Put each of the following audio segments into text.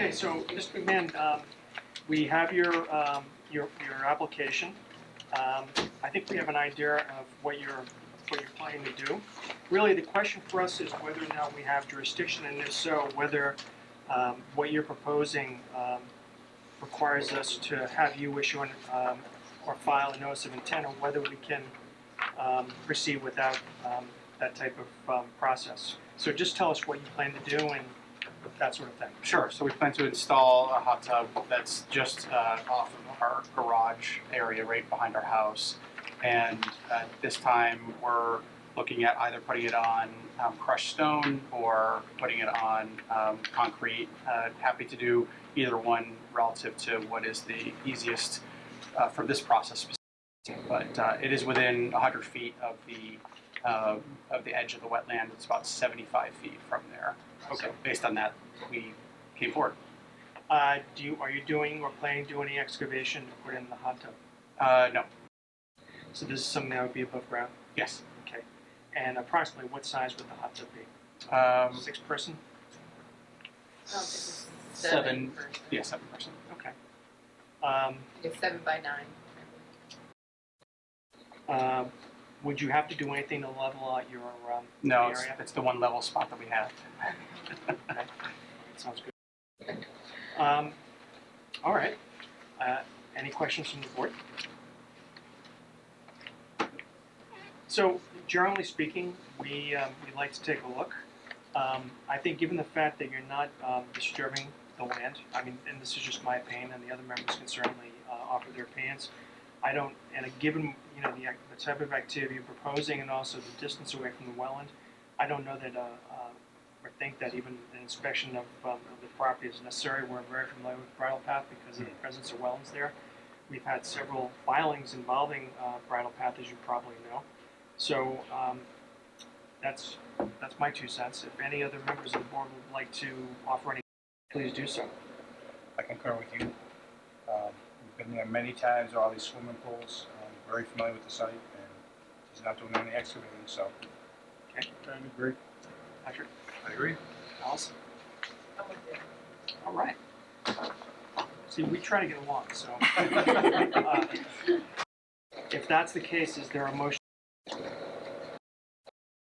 Okay, so Mr. McMahon, we have your application. I think we have an idea of what you're planning to do. Really, the question for us is whether or not we have jurisdiction, and if so, whether what you're proposing requires us to have you issue or file a notice of intent, or whether we can proceed without that type of process. So just tell us what you plan to do and that sort of thing. Sure. So we plan to install a hot tub that's just off of our garage area right behind our house. And at this time, we're looking at either putting it on crushed stone or putting it on concrete. Happy to do either one relative to what is the easiest for this process. But it is within 100 feet of the edge of the wetland. It's about 75 feet from there. Okay. So based on that, we came forward. Are you doing or planning to do any excavation to put in the hot tub? No. So this is something that would be above ground? Yes. Okay. And approximately what size would the hot tub be? 6 person? Seven. Yeah, 7 person. Okay. It's 7 by 9. Would you have to do anything to level out your No, area? it's the one level spot that we have. Okay. Sounds good. All right. Any questions from the board? So, generally speaking, we like to take a look. I think given the fact that you're not disturbing the land, I mean, and this is just my opinion, and the other members can certainly offer their opinions. Given the type of activity you're proposing and also the distance away from the wetland, I don't know that or think that even an inspection of the property is necessary. We're very familiar with Bridle Path because of the presence of wetlands there. We've had several filings involving Bridle Path, as you probably know. So that's my 2 cents. If any other members of the board would like to offer any, please do so. I concur with you. We've been there many times, all these swimming pools. I'm very familiar with the site, and he's not doing any excavating, so. Okay. I agree. Patrick? I agree. Allison? I'm with you. All right. See, we try to get along, so. If that's the case, is there a motion?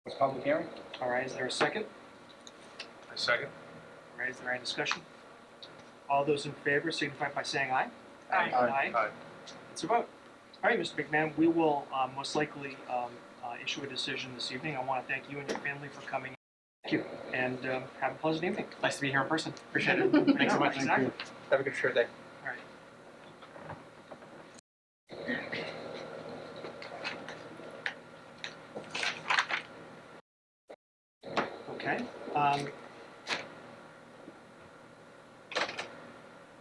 What's public hearing? All right, is there a second? A second. All right, is there any discussion? All those in favor signify by saying aye. Aye. Aye. It's a vote. All right, Mr. McMahon, we will most likely issue a decision this evening. I want to thank you and your family for coming. Thank you, and have a pleasant evening. Nice to be here in person. Appreciate it. Thanks so much. Exactly. Have a good sure day. All right. Okay.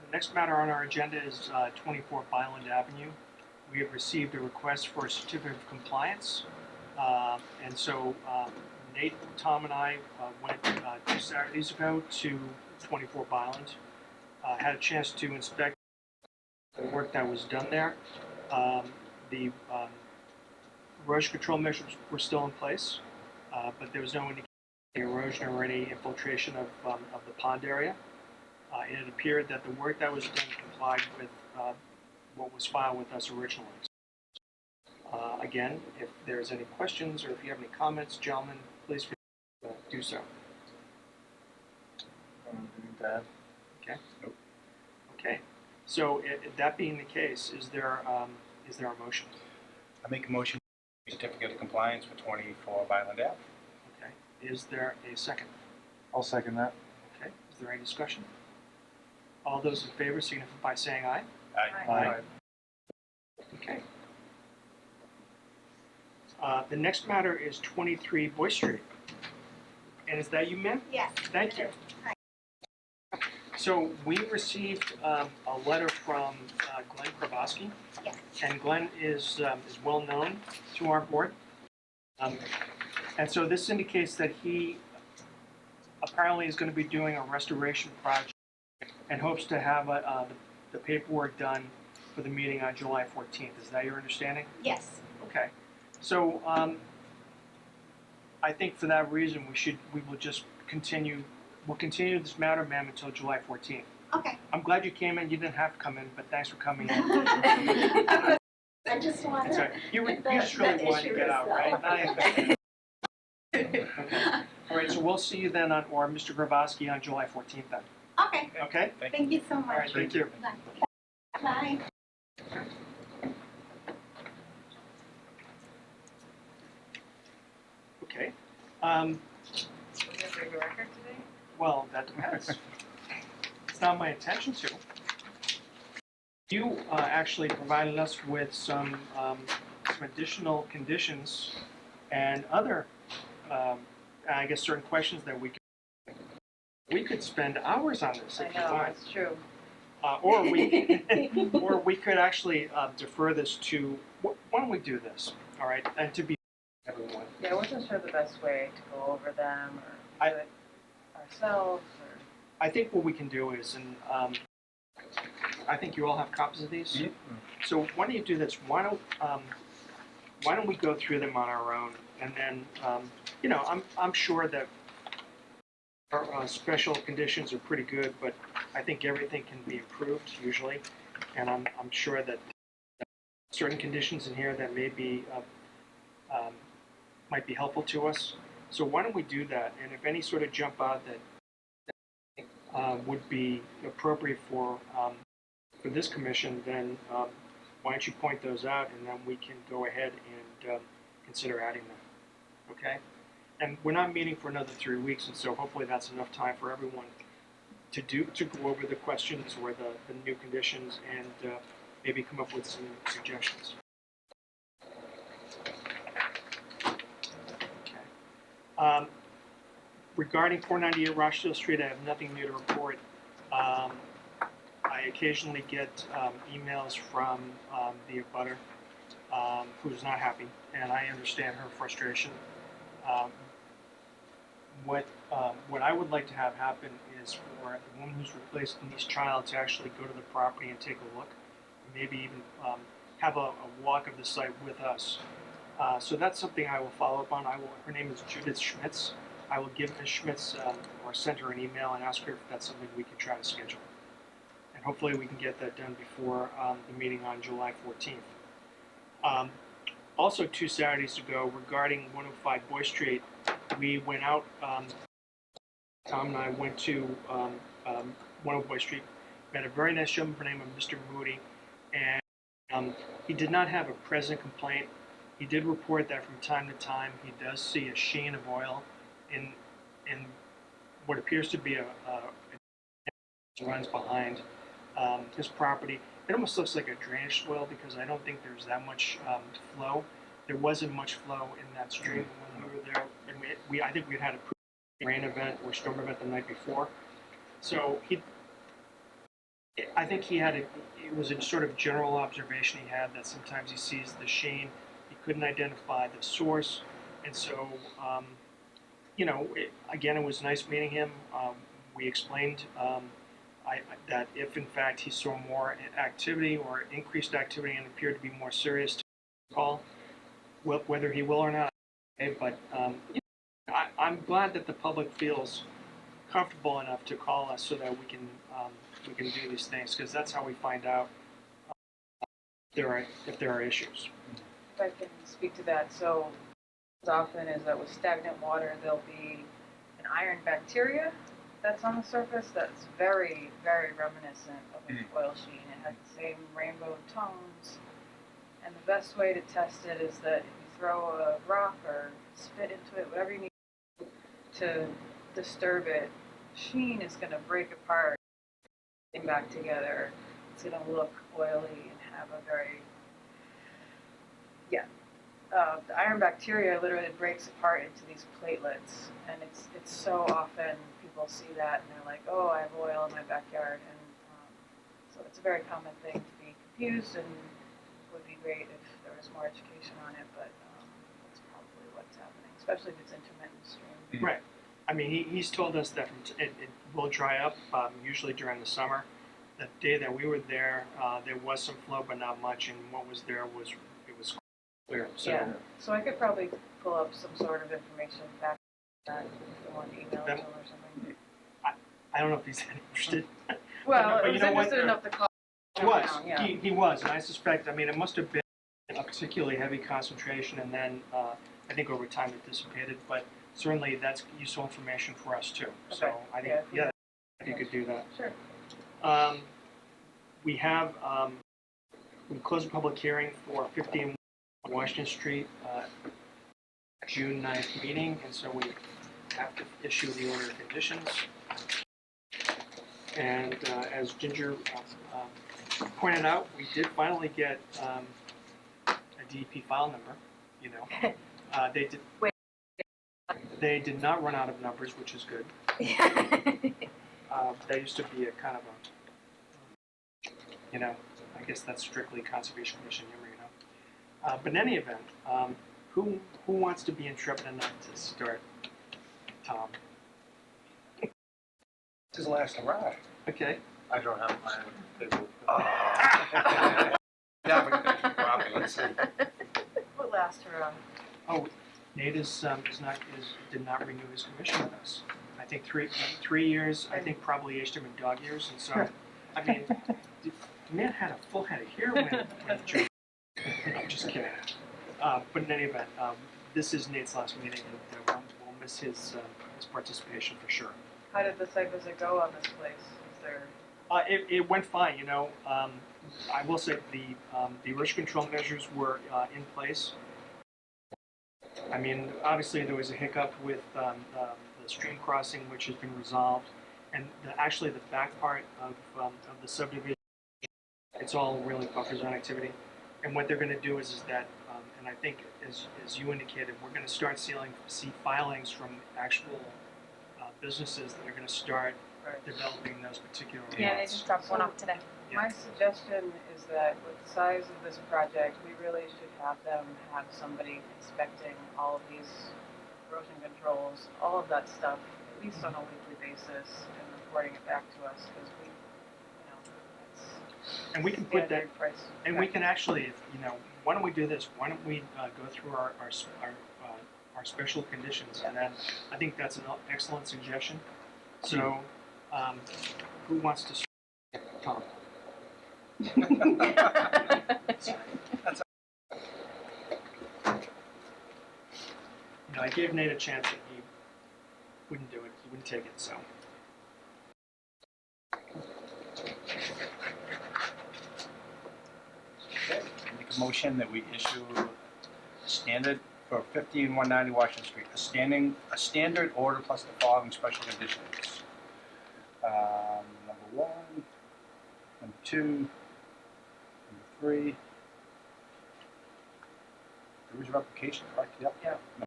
The next matter on our agenda is 24 Byland Avenue. We have received a request for a certificate of compliance, and so Nate, Tom, and I went 2 Saturdays ago to 24 Byland. Had a chance to inspect the work that was done there. The erosion control measures were still in place, but there was no indication of erosion or any infiltration of the pond area. And it appeared that the work that was done complied with what was filed with us originally. Again, if there's any questions or if you have any comments, gentlemen, please feel free to do so. Okay. Nope. Okay. So that being the case, is there a motion? I make a motion for certificate of compliance for 24 Byland Ave. Okay. Is there a second? I'll second that. Okay. Is there any discussion? All those in favor signify by saying aye. Aye. Okay. The next matter is 23 Boyce Street. And is that you, ma'am? Yes. Thank you. So we received a letter from Glenn Kravosky. Yes. And Glenn is well known to our board. And so this indicates that he apparently is going to be doing a restoration project and hopes to have the paperwork done for the meeting on July 14th. Is that your understanding? Yes. Okay. So I think for that reason we'll continue this matter, ma'am, until July 14th. Okay. I'm glad you came in. You didn't have to come in, but thanks for coming in. I just want That's to. right. You just really wanted to get out, right? Nice. Okay. All right, so we'll see you then on, or Mr. Grabowski on July 14th then. Okay. Okay? Thank you so All right, much. thank you. Bye. Okay. Was it for your record today? Well, that depends. It's not my intention to. You actually provided us with some additional conditions and other, I guess, certain questions that we could spend hours on this I if you know, want. it's true. Or we could actually defer this to. Why don't we do this? All right, and to be everyone. Yeah, I wasn't sure the best way to go over them or I- do it ourselves or. I think what we can do is, and I think you all have copies of these. Mm-hmm. So why don't you do this? Why don't we go through them on our own, and then I'm sure that our special conditions are pretty good, but I think everything can be improved usually, and I'm sure that certain conditions in here that may be might be helpful to us. So why don't we do that? And if any sort of jump out that would be appropriate for this commission, then why don't you point those out, and then we can go ahead and consider adding them. Okay? And we're not meeting for another 3 weeks, and so hopefully that's enough time for everyone to go over the questions or the new conditions and maybe come up with some suggestions. Okay. Regarding 498 Rochdale Street, I have nothing new to report. I occasionally get emails from the abutter who's not happy, and I understand her frustration. What I would like to have happen is for the woman who's replaced Denise Child to actually go to the property and take a look, maybe even have a walk of the site with us. So that's something I will follow up on. Her name is Judith Schmitz. I will give Ms. Schmitz or send her an email and ask her if that's something we can try to schedule. And hopefully we can get that done before the meeting on July 14th. Also, 2 Saturdays ago, regarding 105 Boy Street, we went out, Tom and I went to 105 Boy Street. We had a very nice gentleman by the name of Mr. Moody, and he did not have a present complaint. He did report that from time to time he does see a sheen of oil in what appears to be a runs behind his property. It almost looks like a drainage swale because I don't think there's that much flow. There wasn't much flow in that stream when we were there. And I think we'd had a rain event or storm event the night before. So I think it was a sort of general observation he had that sometimes he sees the sheen. He couldn't identify the source. And so, again, it was nice meeting him. We explained that if in fact he saw more activity or increased activity and appeared to be more serious, to call, whether he will or not. Okay, but I'm glad that the public feels comfortable enough to call us so that we can do these things, because that's how we find out if there are issues. If I can speak to that, so as often as that with stagnant water, there'll be an iron bacteria that's on the surface that's very, very reminiscent of an oil sheen. It has the same rainbow tones, and the best way to test it is that if you throw a rock or spit into it, whatever you need to disturb it, sheen is going to break apart and back together. It's going to look oily and have a very, the iron bacteria literally breaks apart into these platelets, and it's so often people see that and they're like, oh, I have oil in my backyard, and so it's a very common thing to be confused, and it would be great if there was more education on it, but that's probably what's happening, especially if it's intermittent stream. Right. I mean, he's told us that it will dry up usually during the summer. The day that we were there, there was some flow, but not much, and what was there was clear. So Yeah, so I could probably pull up some sort of information back that if you want to email it to him or something. I don't know if he's that interested. Well, but it you was know what? interested enough to call. He was, down, yeah. he was, and I suspect, I mean, it must have been a particularly heavy concentration, and then, I think over time it dissipated, but certainly that's useful information for us too. So Okay, I think, yeah, if you yeah, if you could do that. Sure. We have, we closed the public hearing for 15 Washington Street, June 9th meeting, and so we have to issue the order of conditions. And as Ginger pointed out, we did finally get a DEP file number, you know. They did. Wait. They did not run out of numbers, which is good. That used to be a kind of a, you know, I guess that's strictly Conservation Commission humor, you know. But in any event, who wants to be intrepid enough to start? Tom. This is last hurrah. Okay. I don't have my table. Yeah, but Robbie, let's see. What last hurrah? Oh, Nate did not renew his commission with us. I think three years. I think probably aged him in dog years, and so I mean, the man had a full head of hair when he joined. I'm just kidding. But in any event, this is Nate's last meeting, and we'll miss his participation for sure. How did the site visit go on this place? Is there? It went fine, you know. I will say the erosion control measures were in place. I mean, obviously there was a hiccup with the stream crossing, which has been resolved, and actually the back part of the subdivision, it's all really buffer zone activity. And what they're going to do is that, and I think as you indicated, we're going to start see filings from actual businesses that are going to start developing those particular lots. Yeah, they just dropped one off today. My suggestion is that with the size of this project, we really should have them have somebody inspecting all of these erosion controls, all of that stuff, at least on a weekly basis, and reporting it back to us, because we, you know, it's And we can put that, standard price. and we can actually, you know, why don't we do this? Why don't we go through our special conditions, and then I think that's an excellent suggestion. So, who wants to start? Tom. You know, I gave Nate a chance that he wouldn't do it. He wouldn't take it. So. Make a motion that we issue a standard for 15190 Washington Street, a standard order plus the following special conditions. Number 1, number 2, number 3. Original application, correct? Yep. Yep. Number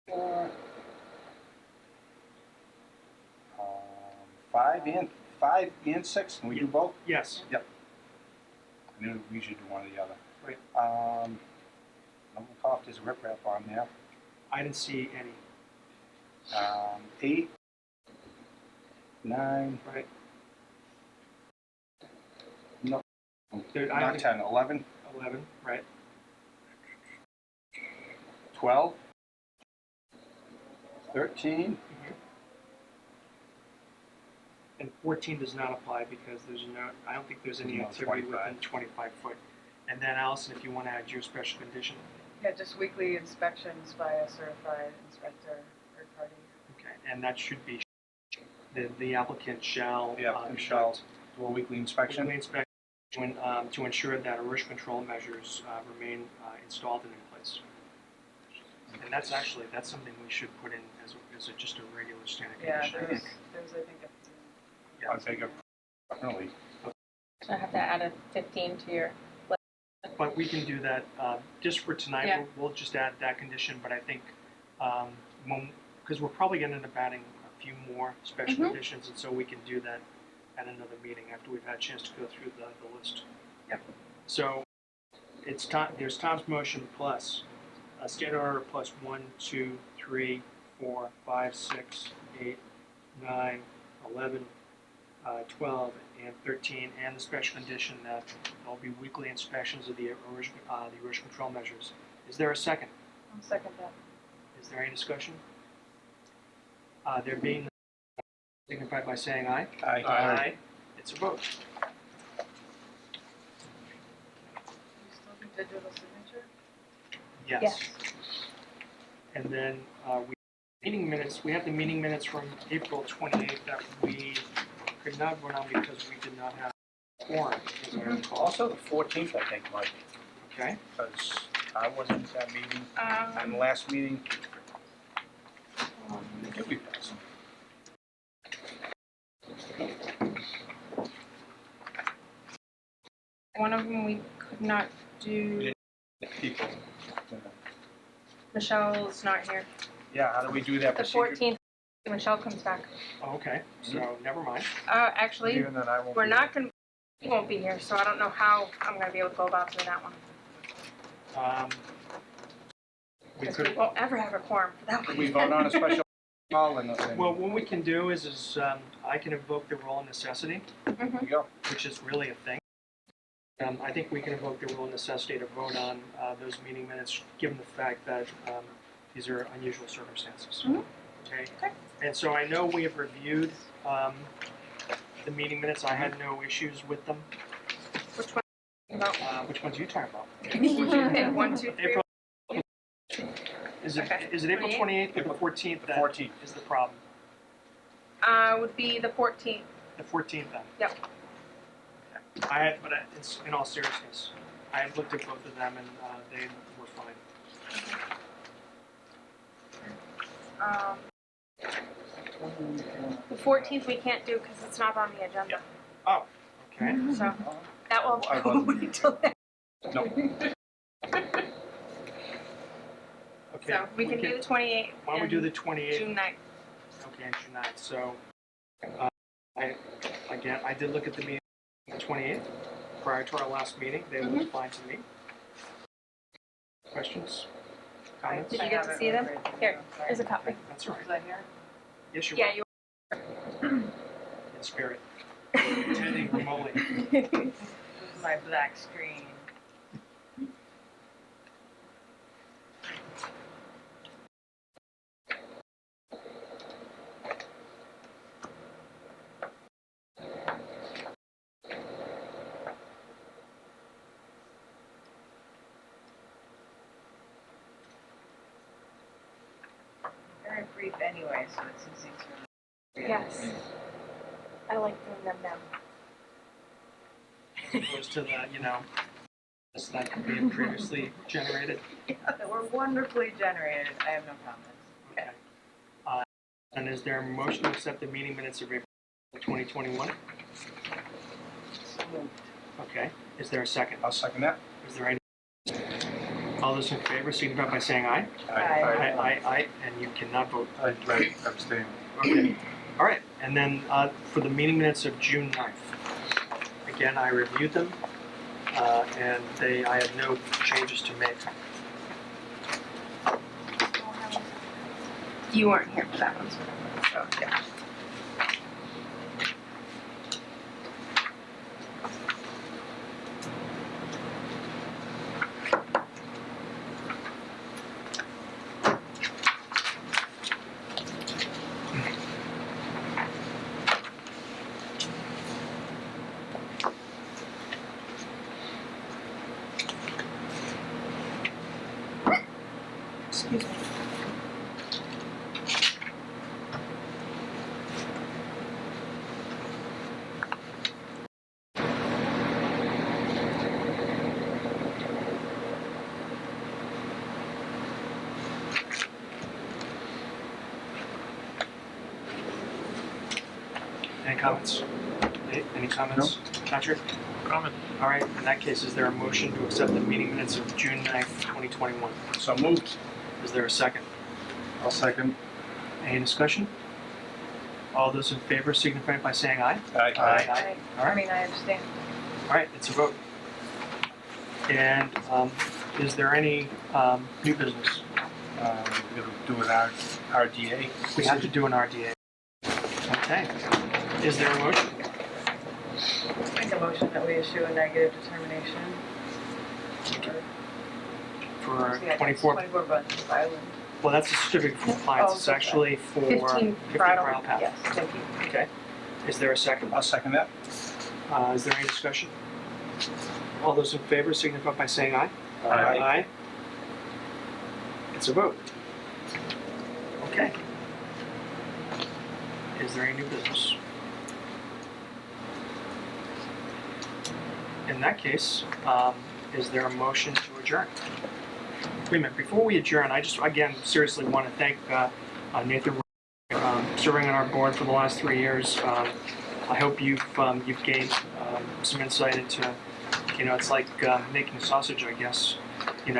4. 5 and 6. Can we do both? Yes. I knew we should do one or the other. Right. Number 5, there's a riprap on there. I didn't see any. 8, 9, Right. no, There, I not don't 10, 11, 11. Right. 12, 13, And 14 does not apply because there's no. I don't think there's any No, activity 25. within 25 foot. And then Allison, if you want to add your special condition. Yeah, just weekly inspections by a certified inspector, third party. Okay. And that should be the applicant shall. the applicant shall do a weekly inspection. Weekly inspection to ensure that erosion control measures remain installed and in place. And that's something we should put in as just a regular standard Yeah, condition. there's I think a few. I think definitely. So I have to add a 15 to your list. But we can do that just for tonight. Yeah. We'll just add that condition. But I think because we're probably going to end up adding a few more special Mhm. conditions, and so we can do that at another meeting after we've had a chance to go through the list. Yep. So it's there's Tom's motion plus a standard order plus 1, 2, 3, 4, 5, 6, 8, 9, 11, 12, and 13, and the special condition that there'll be weekly inspections of the erosion control measures. Is there a second? I'll second that. Is there any discussion? There being, signify by saying aye. Aye. it's a vote. You still do digital signature? Yes. Yes. And then we have the meeting minutes from April 28th that we could not vote on because we did not have a quorum, as I recall. Also, the 14th, I think, Mike, Okay, because I wasn't at that meeting, and the Um, last meeting, did we pass them? one of them we could not do. People. Michelle's not here. Yeah, how do we do that The procedure? 14th, Michelle comes back. oh, okay, so never mind. Actually, Even then, I won't we're be not gonna, he won't be here, so I don't know how I'm gonna be able to go about doing that one. We Because we could, won't ever have a quorum for that there. one. We vote on a special call and well, what we can do is I can invoke the rule of necessity, there you go. which is really a thing. I think we can invoke the rule of necessity to vote on those meeting minutes, given the fact that these are unusual circumstances. Mhm. Okay? Okay. And so I know we have reviewed the meeting minutes. I had no issues with them. Which one? About? Which ones are you talking about? Okay, 1, 2, 3. April. Is it Okay. is it April 28th or the 14th? The That 14th. is the problem. Would be the 14th. The 14th then. Yep. Okay. It's in all seriousness, I had looked at both of them and they were fine. The 14th we can't do because it's not on the agenda. Oh, okay. So that will I wasn't- wait till then. No, Okay. So we can do the 28th. Why don't we do and the 28th? June 9th. Okay, June 9th. So, I did look at the meeting on the 28th prior to our last meeting. They looked fine to me. Questions? Comments? Did you get to see them? Here, Here's a copy. That's all right. Was I here? Yes, you Yeah, were. you. In spirit. Attending remotely. This is my black screen. Very brief anyway, so it's easy to. Yes. I like doing them now. Opposed to the, this that could be previously generated. That were wonderfully generated. I have no comments. Okay. And is there a motion to accept the meeting minutes of April 2021? Okay. Is there a second? I'll second that. Is there any? All those in favor signify by saying aye. Aye, and you cannot vote. I abstain. Okay. All right, and then for the meeting minutes of June 9th. Again, I reviewed them, and I had no changes to make. You weren't here for that one, so yeah. Excuse me. Any comments? Nate, any comments? Patrick? Comment. All right, in that case, is there a motion to accept the meeting minutes of June 9th, 2021? So moved. Is there a second? I'll second. Any discussion? All those in favor signify by saying aye. Aye. All right. I understand. All right, it's a vote. And is there any new business? We'll do an RDA. We have to do an RDA. Okay. Is there a motion? Make a motion that we issue a negative determination. For Yeah, 24, 24 Brunswick Island. well, that's a certificate of compliance. Oh, It's okay. actually for 15 15 Bridle. Bridle Path. Yes, thank you. Okay. Is there a second? I'll second that. Is there any discussion? All those in favor signify by saying aye. Aye. It's a vote. Okay. Is there any new business? In that case, is there a motion to adjourn? Wait a minute, before we adjourn, I just, again, seriously want to thank Nathan serving on our board for the last 3 years. I hope you've gained some insight into, it's like making sausage, I guess, in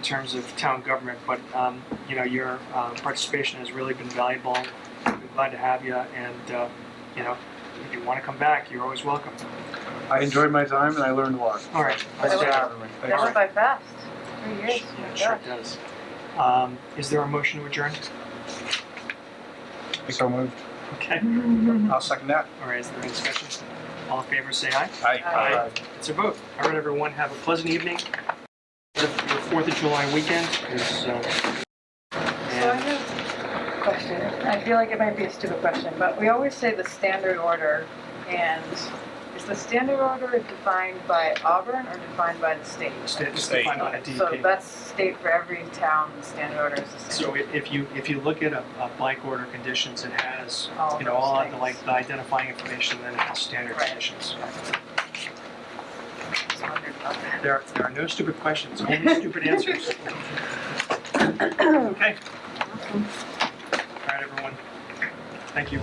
terms of town government. But, your participation has really been valuable. We're glad to have you. And, if you want to come back, you're always welcome. I enjoyed my time and I learned a lot. All right. That Let's was- go. That went by fast. 3 years. Yeah, Oh my sure gosh. does. Is there a motion to adjourn? So moved. Okay. I'll second that. All right, is there any discussion? All in favor, say aye. Aye. It's a vote. All right, everyone, have a pleasant evening. The 4th of July weekend is, So I have a question. I feel like it might be a stupid question, but we always say the standard order, and is the standard order defined by Auburn or defined by the state? it's State. defined by So DEP. that's state for every town, the standard order is the same. So if you look at a bike order conditions, it has, All of all those of the, things. like, the identifying information, then it has standard Right. conditions. Just wondered about that. There are no stupid questions, only stupid answers. Okay. All right, everyone. Thank you.